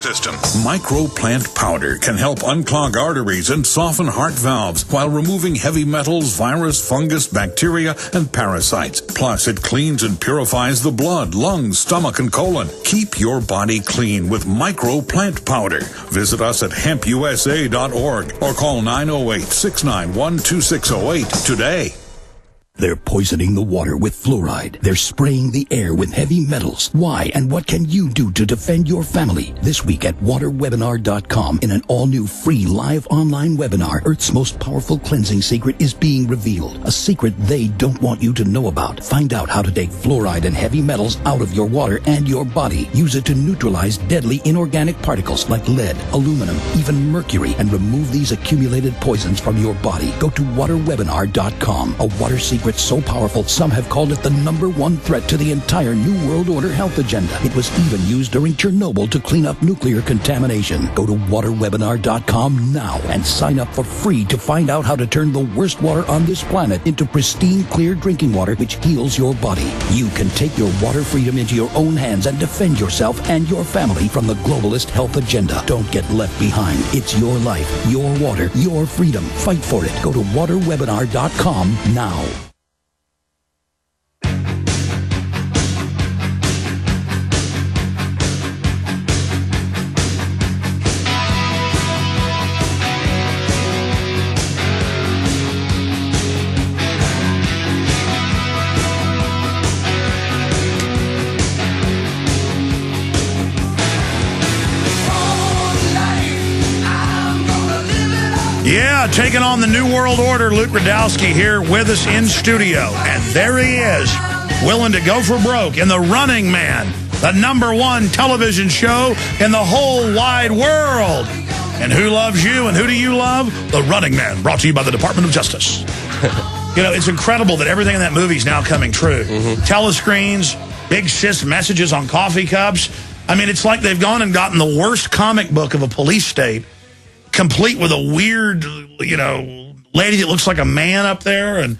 system. Microplant powder can help unclog arteries and soften heart valves while removing heavy metals, virus, fungus, bacteria, and parasites. Plus, it cleans and purifies the blood, lungs, stomach, and colon. Keep your body clean with Microplant powder. Visit us at hempusa.org or call 908-691-2608 today. They're poisoning the water with fluoride. They're spraying the air with heavy metals. Why and what can you do to defend your family? This week at waterwebinar.com, in an all-new free live online webinar, Earth's most powerful cleansing secret is being revealed. A secret they don't want you to know about. Find out how to take fluoride and heavy metals out of your water and your body. Use it to neutralize deadly inorganic particles like lead, aluminum, even mercury, and remove these accumulated poisons from your body. Go to waterwebinar.com. A water secret so powerful, some have called it the #1 threat to the entire New World Order health agenda. It was even used during Chernobyl to clean up nuclear contamination. Go to waterwebinar.com now and sign up for free to find out how to turn the worst water on this planet into pristine, clear drinking water which heals your body. You can take your water freedom into your own hands and defend yourself and your family from the globalist health agenda. Don't get left behind. It's your life, your water, your freedom. Fight for it. Go to waterwebinar.com now. Yeah, taking on the New World Order, Luke Rudkowski here with us in studio. And there he is, willing to go for broke in The Running Man, the #1 television show in the whole wide world. And who loves you and who do you love? The Running Man, brought to you by the Department of Justice. You know, it's incredible that everything in that movie is now coming true. Telescreens, big sis messages on coffee cups. I mean, it's like they've gone and gotten the worst comic book of a police state, complete with a weird, you know, lady that looks like a man up there, and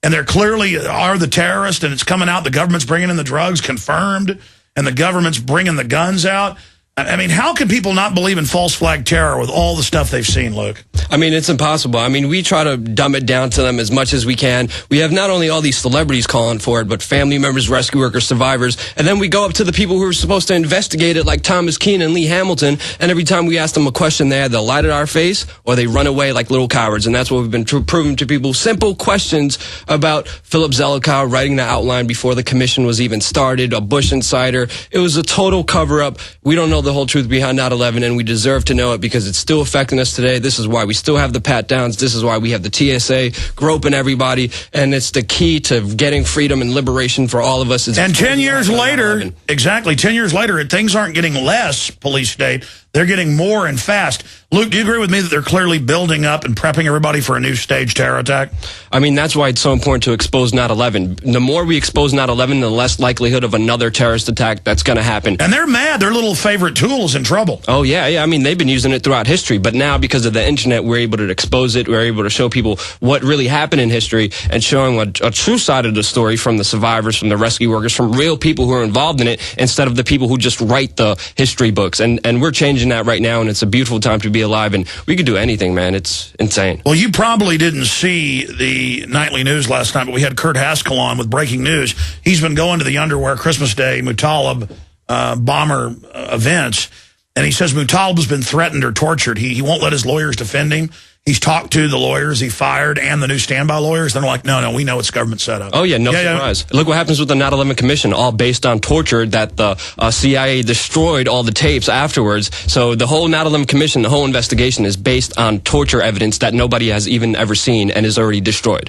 they're clearly are the terrorists, and it's coming out, the government's bringing in the drugs, confirmed, and the government's bringing the guns out. I mean, how can people not believe in false flag terror with all the stuff they've seen, Luke? I mean, it's impossible. I mean, we try to dumb it down to them as much as we can. We have not only all these celebrities calling for it, but family members, rescue workers, survivors. And then we go up to the people who are supposed to investigate it, like Thomas Keane and Lee Hamilton. And every time we ask them a question, they either lie to our face or they run away like little cowards. And that's what we've been proving to people. Simple questions about Philip Zelikow writing the outline before the commission was even started, a Bush insider. It was a total cover-up. We don't know the whole truth behind 9/11, and we deserve to know it because it's still affecting us today. This is why we still have the pat-downs. This is why we have the TSA groping everybody, and it's the key to getting freedom and liberation for all of us. And 10 years later, exactly, 10 years later, things aren't getting less police state. They're getting more and fast. Luke, do you agree with me that they're clearly building up and prepping everybody for a new staged terror attack? I mean, that's why it's so important to expose 9/11. The more we expose 9/11, the less likelihood of another terrorist attack that's going to happen. And they're mad. Their little favorite tool is in trouble. Oh, yeah. I mean, they've been using it throughout history. But now, because of the internet, we're able to expose it. We're able to show people what really happened in history and showing a true side of the story from the survivors, from the rescue workers, from real people who are involved in it, instead of the people who just write the history books. And we're changing that right now, and it's a beautiful time to be alive. And we could do anything, man. It's insane. Well, you probably didn't see the nightly news last night, but we had Kurt Haskell on with breaking news. He's been going to the underwear Christmas Day Muttalib bomber events, and he says Muttalib's been threatened or tortured. He won't let his lawyers defend him. He's talked to the lawyers he fired and the new standby lawyers. They're like, no, we know it's government set up. Oh, yeah, no surprise. Look what happens with the 9/11 Commission, all based on torture that the CIA destroyed all the tapes afterwards. So the whole 9/11 Commission, the whole investigation is based on torture evidence that nobody has even ever seen and is already destroyed.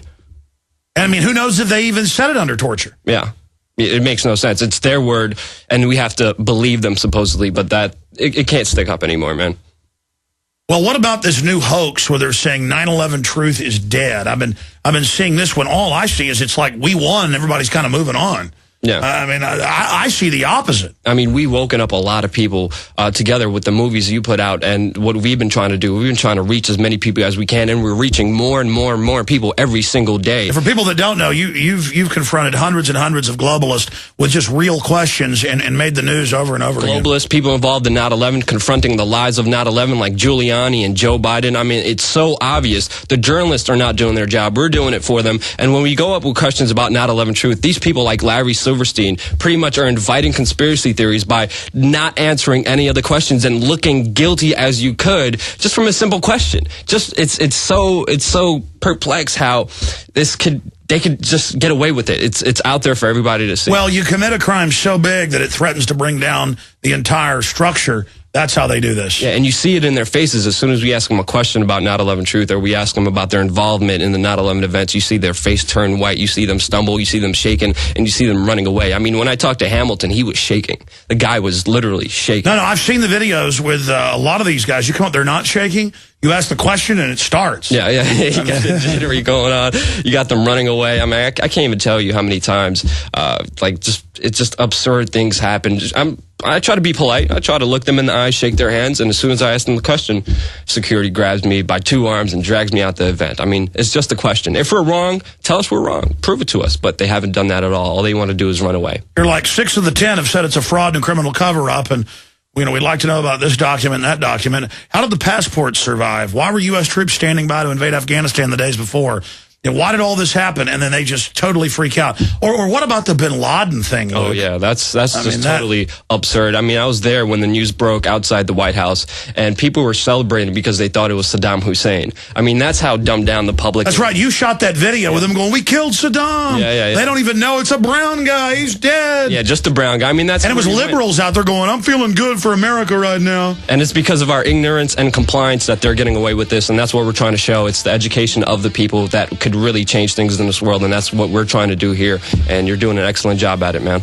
And I mean, who knows if they even said it under torture? Yeah. It makes no sense. It's their word, and we have to believe them, supposedly, but it can't stick up anymore, man. Well, what about this new hoax where they're saying 9/11 truth is dead? I've been seeing this one. All I see is it's like we won, everybody's kind of moving on. Yeah. I mean, I see the opposite. I mean, we've woken up a lot of people together with the movies you put out, and what we've been trying to do, we've been trying to reach as many people as we can, and we're reaching more and more and more people every single day. And for people that don't know, you've confronted hundreds and hundreds of globalists with just real questions and made the news over and over again. Globalists, people involved in 9/11, confronting the lies of 9/11, like Giuliani and Joe Biden. I mean, it's so obvious. The journalists are not doing their job. We're doing it for them. And when we go up with questions about 9/11 truth, these people like Larry Silverstein pretty much are inviting conspiracy theories by not answering any of the questions and looking guilty as you could just from a simple question. Just it's so perplexed how they could just get away with it. It's out there for everybody to see. Well, you commit a crime so big that it threatens to bring down the entire structure. That's how they do this. Yeah, and you see it in their faces as soon as we ask them a question about 9/11 truth, or we ask them about their involvement in the 9/11 events. You see their face turn white, you see them stumble, you see them shaking, and you see them running away. I mean, when I talked to Hamilton, he was shaking. The guy was literally shaking. No, I've seen the videos with a lot of these guys. You come up, they're not shaking. You ask the question, and it starts. Yeah. You got the jittery going on. You got them running away. I mean, I can't even tell you how many times, it's just absurd things happen. I try to be polite. I try to look them in the eyes, shake their hands, and as soon as I ask them the question, security grabs me by 2 arms and drags me out the event. I mean, it's just a question. If we're wrong, tell us we're wrong. Prove it to us. But they haven't done that at all. All they want to do is run away. You're like 6 of the 10 have said it's a fraud and criminal cover-up, and we'd like to know about this document and that document. How did the passports survive? Why were U.S. troops standing by to invade Afghanistan the days before? And why did all this happen? And then they just totally freak out. Or what about the bin Laden thing, Luke? Oh, yeah, that's totally absurd. I mean, I was there when the news broke outside the White House, and people were celebrating because they thought it was Saddam Hussein. I mean, that's how dumbed down the public is. That's right. You shot that video with them going, "We killed Saddam." Yeah. They don't even know it's a brown guy. He's dead. Yeah, just a brown guy. I mean, that's... And it was liberals out there going, "I'm feeling good for America right now." And it's because of our ignorance and compliance that they're getting away with this, and that's what we're trying to show. It's the education of the people that could really change things in this world, and that's what we're trying to do here, and you're doing an excellent job at it, man.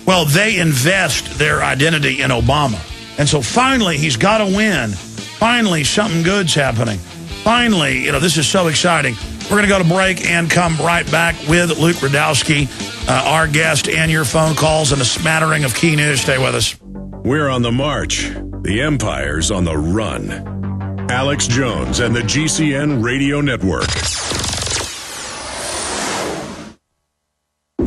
Well, they invest their identity in Obama, and so finally he's got to win. Finally something good's happening. Finally, this is so exciting. We're going to go to break and come right back with Luke Rudkowski, our guest, and your phone calls and a smattering of key news. Stay with us. We're on the march. The empire's on the run. Alex Jones and the GCN Radio Network.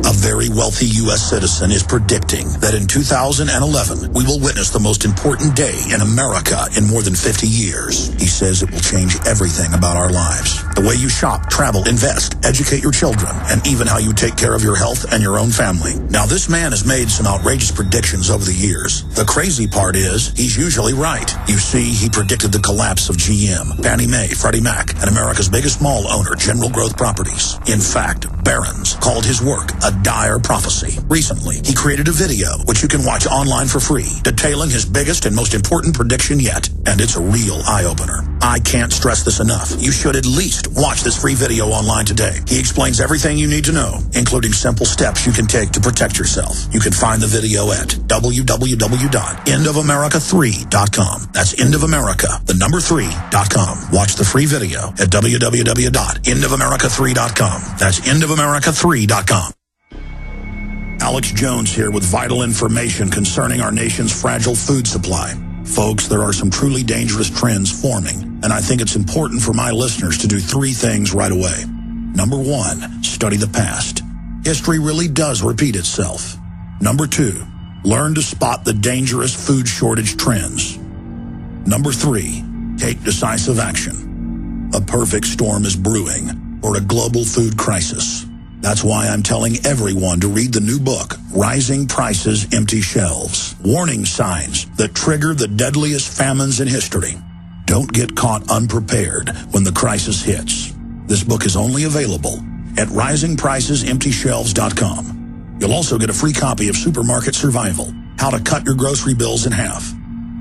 A very wealthy U.S. citizen is predicting that in 2011, we will witness the most important day in America in more than 50 years. He says it will change everything about our lives. The way you shop, travel, invest, educate your children, and even how you take care of your health and your own family. Now, this man has made some outrageous predictions over the years. The crazy part is, he's usually right. You see, he predicted the collapse of GM, Fannie Mae, Freddie Mac, and America's biggest mall owner, General Growth Properties. In fact, Barron's called his work a dire prophecy. Recently, he created a video, which you can watch online for free, detailing his biggest and most important prediction yet. And it's a real eye-opener. I can't stress this enough. You should at least watch this free video online today. He explains everything you need to know, including simple steps you can take to protect yourself. You can find the video at www.endofamerica3.com. That's endofamerica, the number 3.com. Watch the free video at www.endofamerica3.com. That's endofamerica3.com. Alex Jones here with vital information concerning our nation's fragile food supply. Folks, there are some truly dangerous trends forming, and I think it's important for my listeners to do 3 things right away. Number 1, study the past. History really does repeat itself. Number 2, learn to spot the dangerous food shortage trends. Number 3, take decisive action. A perfect storm is brewing for a global food crisis. That's why I'm telling everyone to read the new book, Rising Prices, Empty Shelves. Warning signs that trigger the deadliest famines in history. Don't get caught unprepared when the crisis hits. This book is only available at risingpricesemptyshelves.com. You'll also get a free copy of Supermarket Survival, How to Cut Your Grocery Bills in Half.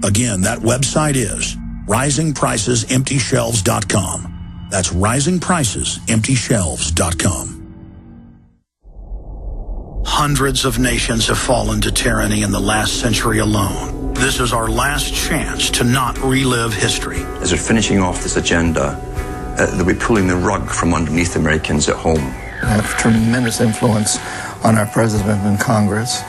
Again, that website is risingpricesemptyshelves.com. That's risingpricesemptyshelves.com. Hundreds of nations have fallen to tyranny in the last century alone. This is our last chance to not relive history. As we're finishing off this agenda, they'll be pulling the rug from underneath Americans at home. I have tremendous influence on our president and Congress,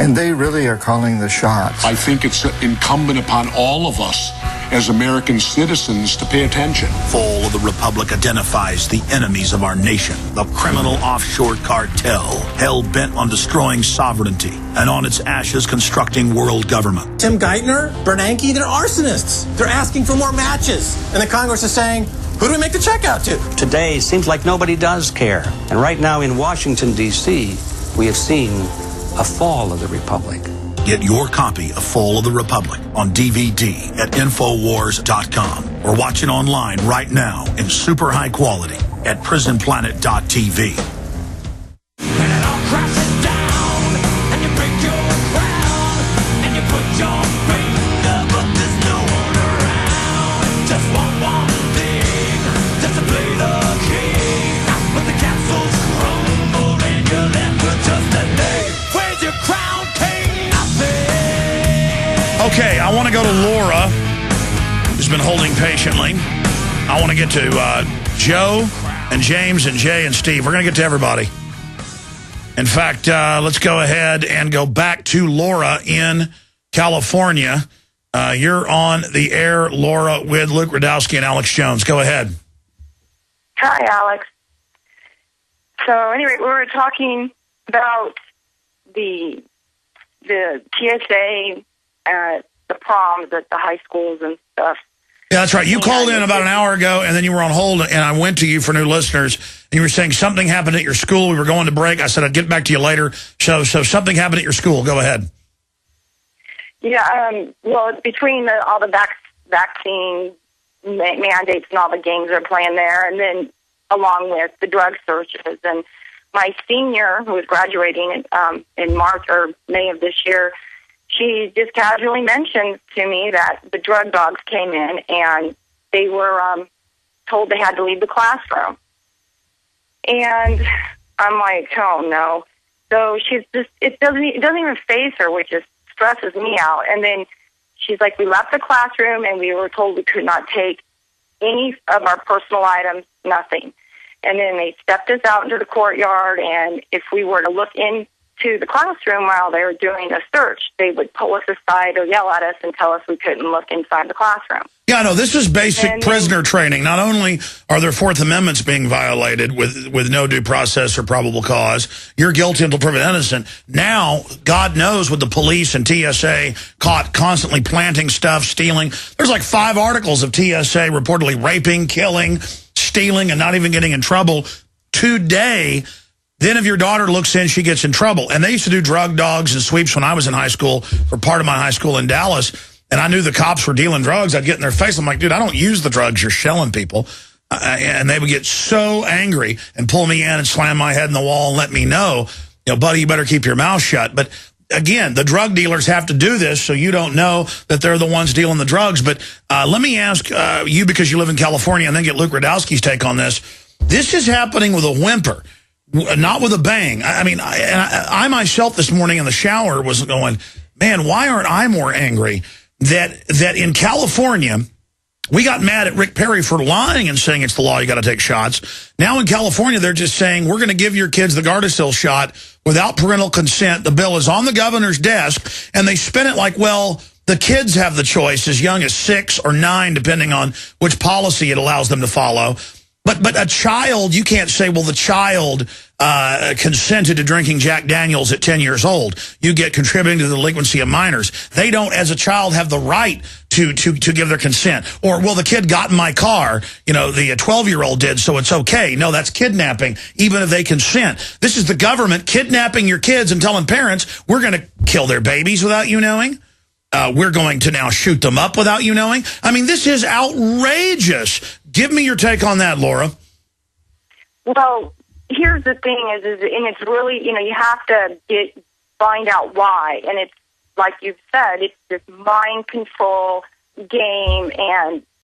and they really are calling the shots. I think it's incumbent upon all of us as American citizens to pay attention. Fall of the Republic identifies the enemies of our nation, the criminal offshore cartel, hell-bent on destroying sovereignty, and on its ashes constructing world government. Tim Geithner, Bernanke, they're arsonists. They're asking for more matches. And the Congress is saying, who do we make the check out to? Today, it seems like nobody does care. And right now in Washington, D.C., we have seen a fall of the Republic. Get your copy of Fall of the Republic on DVD at Infowars.com or watch it online right now in super high quality at prisonplanet.tv. Okay, I want to go to Laura, who's been holding patiently. I want to get to Joe and James and Jay and Steve. We're going to get to everybody. In fact, let's go ahead and go back to Laura in California. You're on the air, Laura, with Luke Rudkowski and Alex Jones. Go ahead. Hi, Alex. So anyway, we were talking about the TSA at the proms at the high schools and stuff. Yeah, that's right. You called in about an hour ago, and then you were on hold, and I went to you for new listeners, and you were saying something happened at your school. We were going to break. I said I'd get back to you later. So something happened at your school. Go ahead. Yeah, well, it's between all the vaccine mandates and all the games they're playing there, and then along with the drug searches. And my senior, who was graduating in March or May of this year, she just casually mentioned to me that the drug dogs came in and they were told they had to leave the classroom. And I'm like, oh no. So she's just, it doesn't even faze her, which just stresses me out. And then she's like, we left the classroom and we were told we could not take any of our personal items, nothing. And then they stepped us out into the courtyard, and if we were to look into the classroom while they were doing a search, they would pull us aside or yell at us and tell us we couldn't look inside the classroom. Yeah, no, this is basic prisoner training. Not only are their Fourth Amendments being violated with no due process or probable cause, you're guilty until proven innocent. Now, God knows with the police and TSA caught constantly planting stuff, stealing. There's like 5 articles of TSA reportedly raping, killing, stealing, and not even getting in trouble today. Then if your daughter looks in, she gets in trouble. And they used to do drug dogs and sweeps when I was in high school, for part of my high school in Dallas. And I knew the cops were dealing drugs. I'd get in their face. I'm like, dude, I don't use the drugs. You're shelling people. And they would get so angry and pull me in and slam my head in the wall and let me know, you know, buddy, you better keep your mouth shut. But again, the drug dealers have to do this so you don't know that they're the ones dealing the drugs. But let me ask you, because you live in California, and then get Luke Rudkowski's take on this. This is happening with a whimper, not with a bang. I mean, I myself this morning in the shower was going, man, why aren't I more angry that in California, we got mad at Rick Perry for lying and saying it's the law, you got to take shots. Now in California, they're just saying, we're going to give your kids the Gardasil shot without parental consent. The bill is on the governor's desk, and they spin it like, well, the kids have the choice as young as 6 or 9, depending on which policy it allows them to follow. But a child, you can't say, well, the child consented to drinking Jack Daniels at 10 years old. You get contributing to the delinquency of minors. They don't, as a child, have the right to give their consent. Or, well, the kid got in my car, you know, the 12-year-old did, so it's okay. No, that's kidnapping, even if they consent. This is the government kidnapping your kids and telling parents, we're going to kill their babies without you knowing. We're going to now shoot them up without you knowing. I mean, this is outrageous. Give me your take on that, Laura. Well, here's the thing and it's really, you know, you have to find out why. And it's, like you've said, it's this mind control game, and